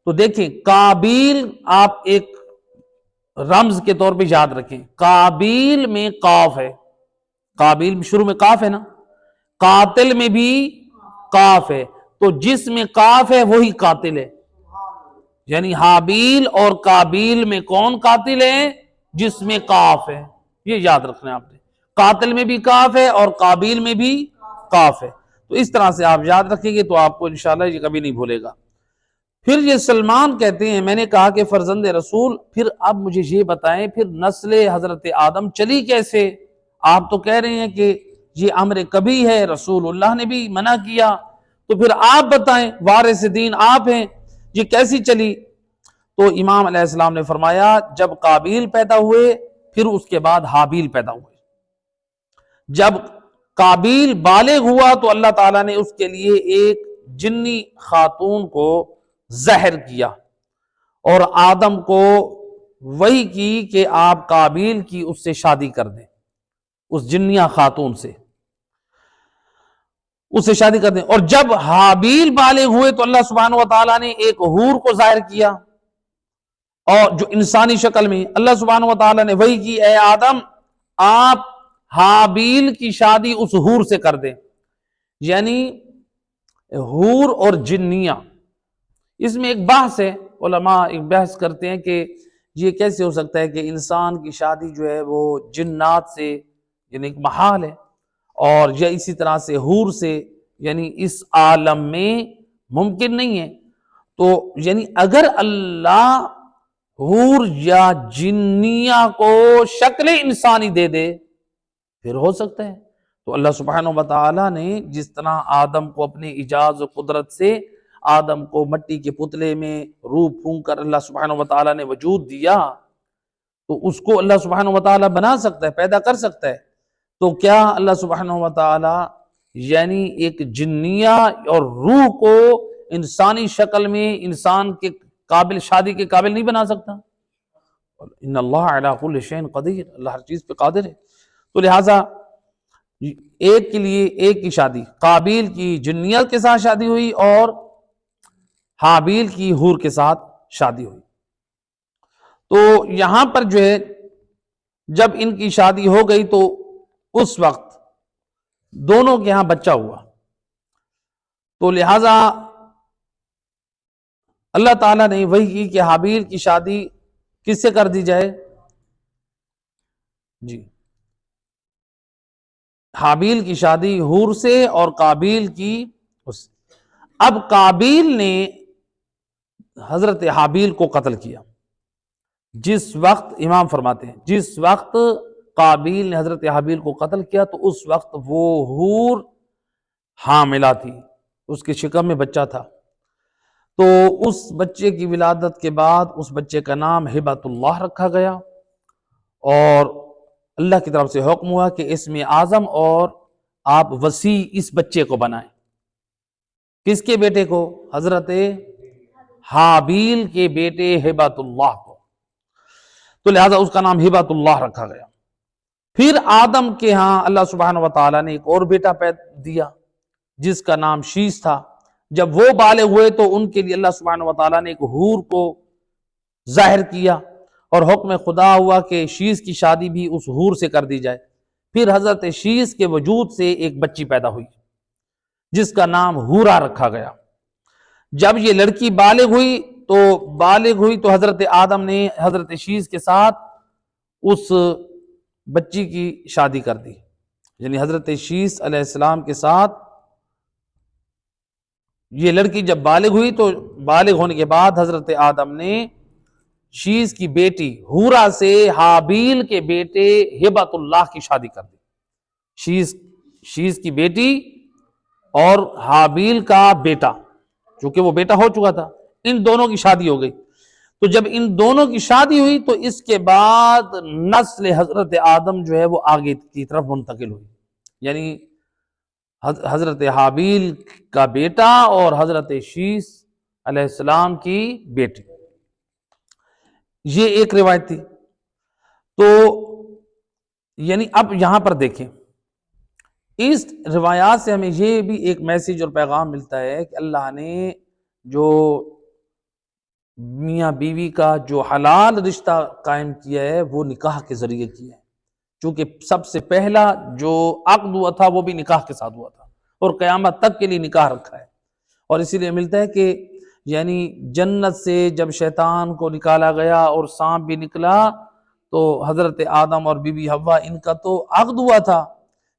تو دیکھیں قابیل آپ ایک رمز کے طور پہ یاد رکھیں، قابیل میں قاف ہے، قابیل میں شروع میں قاف ہے نا، قاتل میں بھی قاف ہے، تو جس میں قاف ہے وہی قاتل ہے۔ یعنی حابیل اور قابیل میں کون قاتل ہے؟ جس میں قاف ہے، یہ یاد رکھنا ہے آپ نے، قاتل میں بھی قاف ہے اور قابیل میں بھی قاف ہے۔ تو اس طرح سے آپ یاد رکھیں گے تو آپ کو انشاءاللہ یہ کبھی نہیں بھولے گا۔ پھر یہ سلمان کہتے ہیں میں نے کہا کہ فرزند رسول پھر اب مجھے یہ بتائیں پھر نسل حضرت آدم چلی کیسے؟ آپ تو کہہ رہے ہیں کہ یہ امر کبھی ہے، رسول اللہ نے بھی منع کیا، تو پھر آپ بتائیں، وارث دین آپ ہیں، یہ کیسی چلی؟ تو امام علیہ السلام نے فرمایا جب قابیل پیدا ہوئے پھر اس کے بعد حابیل پیدا ہوئے۔ جب قابیل بالغ ہوا تو اللہ تعالیٰ نے اس کے لیے ایک جنی خاتون کو زہر کیا اور آدم کو وحی کی کہ آپ قابیل کی اس سے شادی کر دیں، اس جنیہ خاتون سے اس سے شادی کر دیں۔ اور جب حابیل بالغ ہوئے تو اللہ سبحانہ و تعالیٰ نے ایک حور کو ظاہر کیا، اور جو انسانی شکل میں اللہ سبحانہ و تعالیٰ نے وحی کی اے آدم آپ حابیل کی شادی اس حور سے کر دیں۔ یعنی حور اور جنیہ، اس میں ایک بحث ہے، علماء ایک بحث کرتے ہیں کہ یہ کیسے ہو سکتا ہے کہ انسان کی شادی جو ہے وہ جنات سے یعنی ایک محال ہے، اور یا اسی طرح سے حور سے یعنی اس عالم میں ممکن نہیں ہے۔ تو یعنی اگر اللہ حور یا جنیہ کو شکل انسانی دے دے پھر ہو سکتا ہے۔ تو اللہ سبحانہ و تعالیٰ نے جس طرح آدم کو اپنے اعجاز و قدرت سے آدم کو مٹی کے پتلے میں روح پھونک کر اللہ سبحانہ و تعالیٰ نے وجود دیا، تو اس کو اللہ سبحانہ و تعالیٰ بنا سکتا ہے، پیدا کر سکتا ہے۔ تو کیا اللہ سبحانہ و تعالیٰ یعنی ایک جنیہ اور روح کو انسانی شکل میں انسان کے قابل شادی کے قابل نہیں بنا سکتا؟ ان اللہ علی کل شیء قدیر، اللہ ہر چیز پہ قادر ہے۔ تو لہٰذا ایک کے لیے ایک کی شادی، قابیل کی جنیہ کے ساتھ شادی ہوئی اور حابیل کی حور کے ساتھ شادی ہوئی۔ تو یہاں پر جو ہے جب ان کی شادی ہو گئی تو اس وقت دونوں کے ہاں بچہ ہوا، تو لہذا اللہ تعالیٰ نے وہی کی کہ حابیل کی شادی کس سے کر دی جائے؟ جی حابیل کی شادی حور سے اور قابیل کی اس سے۔ اب قابیل نے حضرت حابیل کو قتل کیا، جس وقت امام فرماتے ہیں جس وقت قابیل نے حضرت حابیل کو قتل کیا تو اس وقت وہ حور حاملہ تھی، اس کے شکم میں بچہ تھا۔ تو اس بچے کی ولادت کے بعد اس بچے کا نام ہبۃ اللہ رکھا گیا، اور اللہ کی طرف سے حکم ہوا کہ اسم اعظم اور آپ وصی اس بچے کو بنائیں۔ کس کے بیٹے کو؟ حضرت حابیل کے بیٹے ہبۃ اللہ کو، تو لہذا اس کا نام ہبۃ اللہ رکھا گیا۔ پھر آدم کے ہاں اللہ سبحانہ و تعالیٰ نے ایک اور بیٹا پیدا دیا جس کا نام شیس تھا۔ جب وہ بالغ ہوئے تو ان کے لیے اللہ سبحانہ و تعالیٰ نے ایک حور کو ظاہر کیا، اور حکم خدا ہوا کہ شیس کی شادی بھی اس حور سے کر دی جائے۔ پھر حضرت شیس کے وجود سے ایک بچی پیدا ہوئی جس کا نام حورا رکھا گیا۔ جب یہ لڑکی بالغ ہوئی تو بالغ ہوئی تو حضرت آدم نے حضرت شیس کے ساتھ اس بچی کی شادی کر دی، یعنی حضرت شیس علیہ السلام کے ساتھ یہ لڑکی جب بالغ ہوئی تو بالغ ہونے کے بعد حضرت آدم نے شیس کی بیٹی حورا سے حابیل کے بیٹے ہبت اللہ کی شادی کر دی۔ شیس کی بیٹی اور حابیل کا بیٹا، چونکہ وہ بیٹا ہو چکا تھا، ان دونوں کی شادی ہو گئی۔ تو جب ان دونوں کی شادی ہوئی تو اس کے بعد نسل حضرت آدم جو ہے وہ آگے کی طرف منتقل ہوئی، یعنی حضرت حابیل کا بیٹا اور حضرت شیس علیہ السلام کی بیٹی، یہ ایک روایت تھی۔ تو یعنی اب یہاں پر دیکھیں، اس روایات سے ہمیں یہ بھی ایک میسیج اور پیغام ملتا ہے کہ اللہ نے جو میاں بیوی کا جو حلال رشتہ قائم کیا ہے وہ نکاح کے ذریعے کیا ہے، چونکہ سب سے پہلا جو عقد ہوا تھا وہ بھی نکاح کے ساتھ ہوا تھا، اور قیامت تک کے لیے نکاح رکھا ہے۔ اور اسی لیے ملتا ہے کہ یعنی جنت سے جب شیطان کو نکالا گیا اور سانپ بھی نکلا تو حضرت آدم اور بی بی حوا ان کا تو عقد ہوا تھا،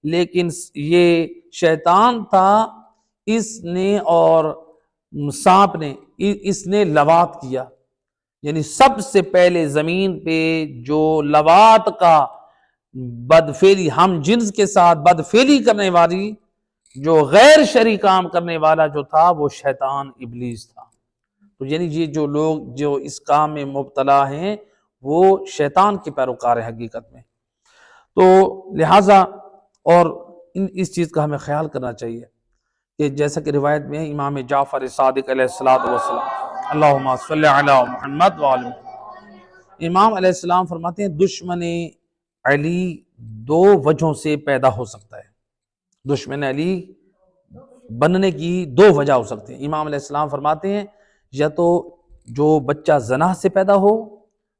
لیکن یہ شیطان تھا، اس نے اور سانپ نے اس نے لواط کیا، یعنی سب سے پہلے زمین پہ جو لواط کا بدفعلی، ہم جنس کے ساتھ بدفعلی کرنے والی، جو غیر شرعی کام کرنے والا جو تھا وہ شیطان ابلیس تھا۔ تو یعنی یہ جو لوگ جو اس کام میں مبتلا ہیں وہ شیطان کے پیروکار ہیں حقیقت میں۔ تو لہٰذا اور اس چیز کا ہمیں خیال کرنا چاہیے کہ جیسا کہ روایت میں ہے، امام جعفر صادق علیہ السلام، اللہم صلی علی محمد وآل محمد، امام علیہ السلام فرماتے ہیں دشمن علی دو وجہوں سے پیدا ہو سکتا ہے، دشمن علی بننے کی دو وجہ ہو سکتے ہیں۔ امام علیہ السلام فرماتے ہیں یا تو جو بچہ زنا سے پیدا ہو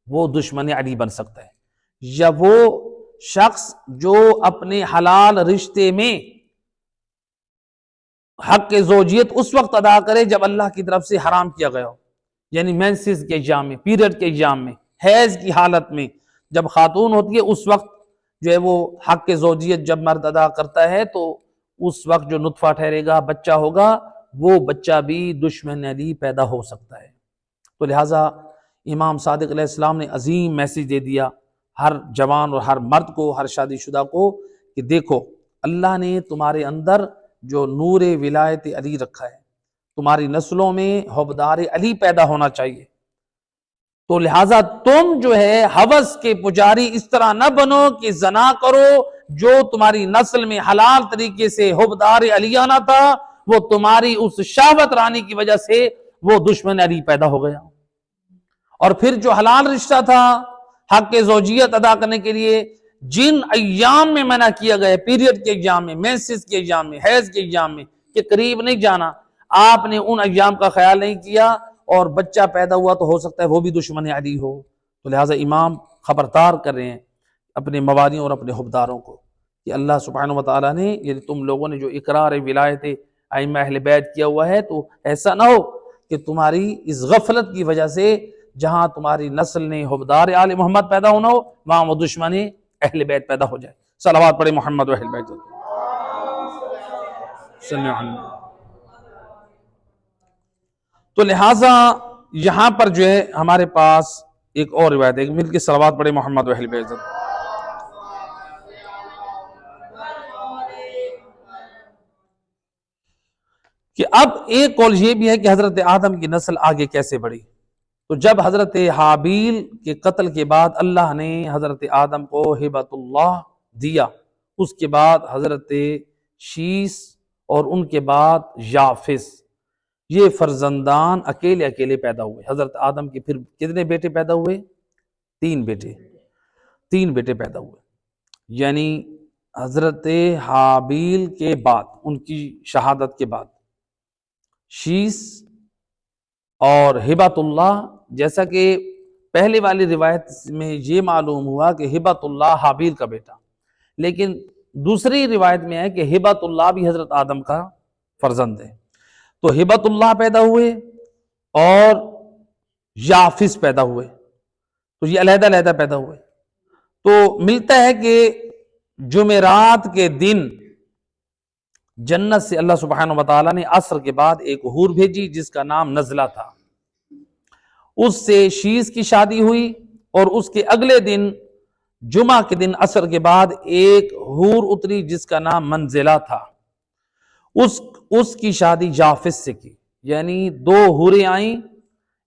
وہ دشمن علی بن سکتا ہے، یا وہ شخص جو اپنے حلال رشتے میں حق زوجیت اس وقت ادا کرے جب اللہ کی طرف سے حرام کیا گیا ہو، یعنی مینسز کے ایام میں، پیریڈ کے ایام میں، حیض کی حالت میں جب خاتون ہوتی ہے اس وقت جو ہے وہ حق زوجیت جب مرد ادا کرتا ہے تو اس وقت جو نطفہ ٹھہرے گا، بچہ ہوگا، وہ بچہ بھی دشمن علی پیدا ہو سکتا ہے۔ تو لہٰذا امام صادق علیہ السلام نے عظیم میسیج دے دیا ہر جوان اور ہر مرد کو، ہر شادی شدہ کو، کہ دیکھو اللہ نے تمہارے اندر جو نور ولایت علی رکھا ہے، تمہاری نسلوں میں حبدار علی پیدا ہونا چاہیے، تو لہٰذا تم جو ہے ہوس کے پجاری اس طرح نہ بنو کہ زنا کرو، جو تمہاری نسل میں حلال طریقے سے حبدار علی آنا تھا وہ تمہاری اس شہوت رانی کی وجہ سے وہ دشمن علی پیدا ہو گیا، اور پھر جو حلال رشتہ تھا حق زوجیت ادا کرنے کے لیے جن ایام میں منع کیا گیا، پیریڈ کے ایام میں، مینسز کے ایام میں، حیض کے ایام میں، کہ قریب نہیں جانا، آپ نے ان ایام کا خیال نہیں کیا اور بچہ پیدا ہوا تو ہو سکتا ہے وہ بھی دشمن علی ہو۔ تو لہٰذا امام خبردار کر رہے ہیں اپنے موالیوں اور اپنے حبداروں کو کہ اللہ سبحانہ وتعالیٰ نے، یعنی تم لوگوں نے جو اقرار ولایت ائمہ اہل بیت کیا ہوا ہے تو ایسا نہ ہو کہ تمہاری اس غفلت کی وجہ سے جہاں تمہاری نسل نے حبدار آل محمد پیدا ہونا ہو وہاں وہ دشمن اہل بیت پیدا ہو جائے۔ صلوات پڑھے محمد و اہل بیت۔ تو لہٰذا یہاں پر جو ہے ہمارے پاس ایک اور روایت ہے، مل کے صلوات پڑھے محمد و اہل بیت۔ کہ اب ایک قول یہ بھی ہے کہ حضرت آدم کی نسل آگے کیسے بڑھی۔ تو جب حضرت حابیل کے قتل کے بعد اللہ نے حضرت آدم کو ہبت اللہ دیا، اس کے بعد حضرت شیس اور ان کے بعد یافس، یہ فرزندان اکیلے اکیلے پیدا ہوئے۔ حضرت آدم کے پھر کتنے بیٹے پیدا ہوئے؟ تین بیٹے پیدا ہوئے، یعنی حضرت حابیل کے بعد، ان کی شہادت کے بعد شیس اور ہبت اللہ، جیسا کہ پہلے والی روایت میں یہ معلوم ہوا کہ ہبت اللہ حابیل کا بیٹا، لیکن دوسری روایت میں ہے کہ ہبت اللہ بھی حضرت آدم کا فرزند ہے۔ تو ہبت اللہ پیدا ہوئے اور یافس پیدا ہوئے، تو یہ علیحدہ علیحدہ پیدا ہوئے۔ تو ملتا ہے کہ جمعرات کے دن جنت سے اللہ سبحانہ وتعالیٰ نے عصر کے بعد ایک حور بھیجی جس کا نام نزلہ تھا، اس سے شیز کی شادی ہوئی، اور اس کے اگلے دن جمعہ کے دن عصر کے بعد ایک حور اتری جس کا نام منزلہ تھا، اس کی شادی یافس سے کی، یعنی دو حوریں آئیں،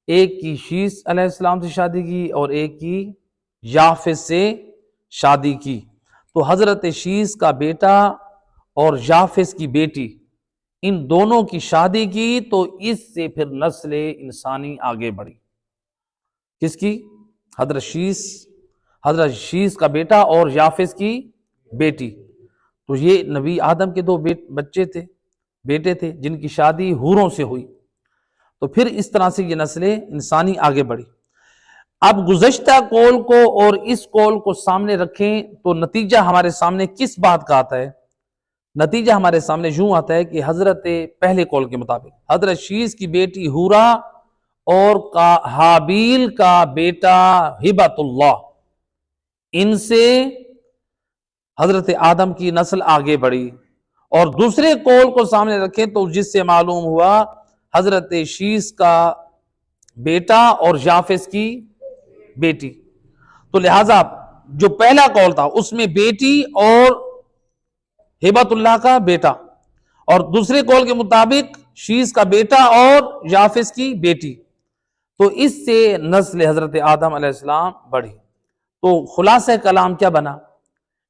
ایک کی شیز علیہ السلام سے شادی کی اور ایک کی یافس سے شادی کی۔ تو حضرت شیز کا بیٹا اور یافس کی بیٹی، ان دونوں کی شادی کی، تو اس سے پھر نسل انسانی آگے بڑھی۔ کس کی؟ حضرت شیز کا بیٹا اور یافس کی بیٹی۔ تو یہ نبی آدم کے دو بیٹے تھے جن کی شادی حوروں سے ہوئی، تو پھر اس طرح سے یہ نسل انسانی آگے بڑھی۔ اب گزشتہ قول کو اور اس قول کو سامنے رکھیں تو نتیجہ ہمارے سامنے کس بات کا آتا ہے؟ نتیجہ ہمارے سامنے یوں آتا ہے کہ حضرت پہلے قول کے مطابق حضرت شیز کی بیٹی حورا اور حابیل کا بیٹا ہبۃ اللہ، ان سے حضرت آدم کی نسل آگے بڑھی۔ اور دوسرے قول کو سامنے رکھیں تو جس سے معلوم ہوا حضرت شیز کا بیٹا اور یافس کی بیٹی۔ تو لہٰذا جو پہلا قول تھا اس میں بیٹی اور ہبۃ اللہ کا بیٹا، اور دوسرے قول کے مطابق شیز کا بیٹا اور یافس کی بیٹی، تو اس سے نسل حضرت آدم علیہ السلام بڑھی۔ تو خلاصہ کلام کیا بنا؟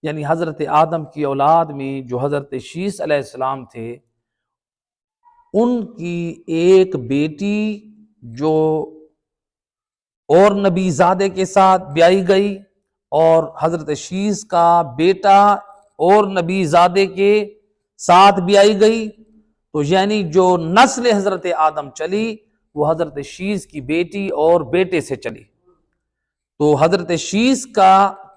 یعنی حضرت آدم کی اولاد میں جو حضرت شیز علیہ السلام تھے، ان کی ایک بیٹی جو اور نبی زادے کے ساتھ بیائی گئی، اور حضرت شیز کا بیٹا اور نبی زادے کے ساتھ بیائی گئی، تو یعنی جو نسل حضرت آدم چلی وہ حضرت شیز کی بیٹی اور بیٹے سے چلی۔ تو حضرت شیز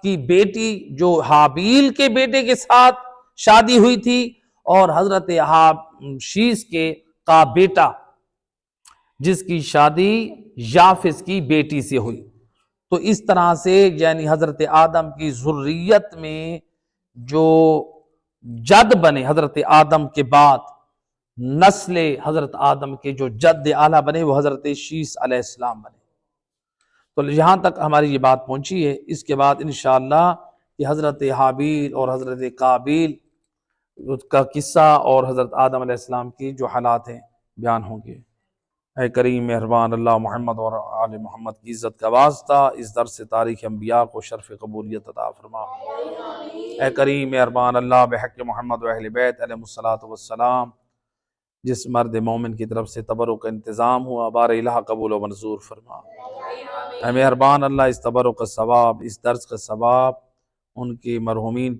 کی بیٹی جو حابیل کے بیٹے کے ساتھ شادی ہوئی تھی، اور حضرت شیز کا بیٹا جس کی شادی یافس کی بیٹی سے ہوئی۔ تو اس طرح سے یعنی حضرت آدم کی ذریت میں جو جد بنے، حضرت آدم کے بعد نسل حضرت آدم کے جو جد اعلیٰ بنے وہ حضرت شیز علیہ السلام بنے۔ تو یہاں تک ہماری یہ بات پہنچی ہے۔ اس کے بعد انشاءاللہ کہ حضرت حابیل اور حضرت قابیل کا قصہ اور حضرت آدم علیہ السلام کی جو حالات ہیں بیان ہوں گے۔ اے کریم مہربان اللہ، محمد اور آل محمد کی عزت کا واسطہ اس درس تاریخ انبیاء کو شرف قبولیت عطا فرما۔ اے کریم مہربان اللہ، بحق محمد و اہل بیت علیہ السلام جس مرد مومن کی طرف سے تبرک کا انتظام ہوا، بار الہ قبول و منظور فرما۔ اے مہربان اللہ، اس تبرک کا ثواب، اس درس کا ثواب ان کی مرحومین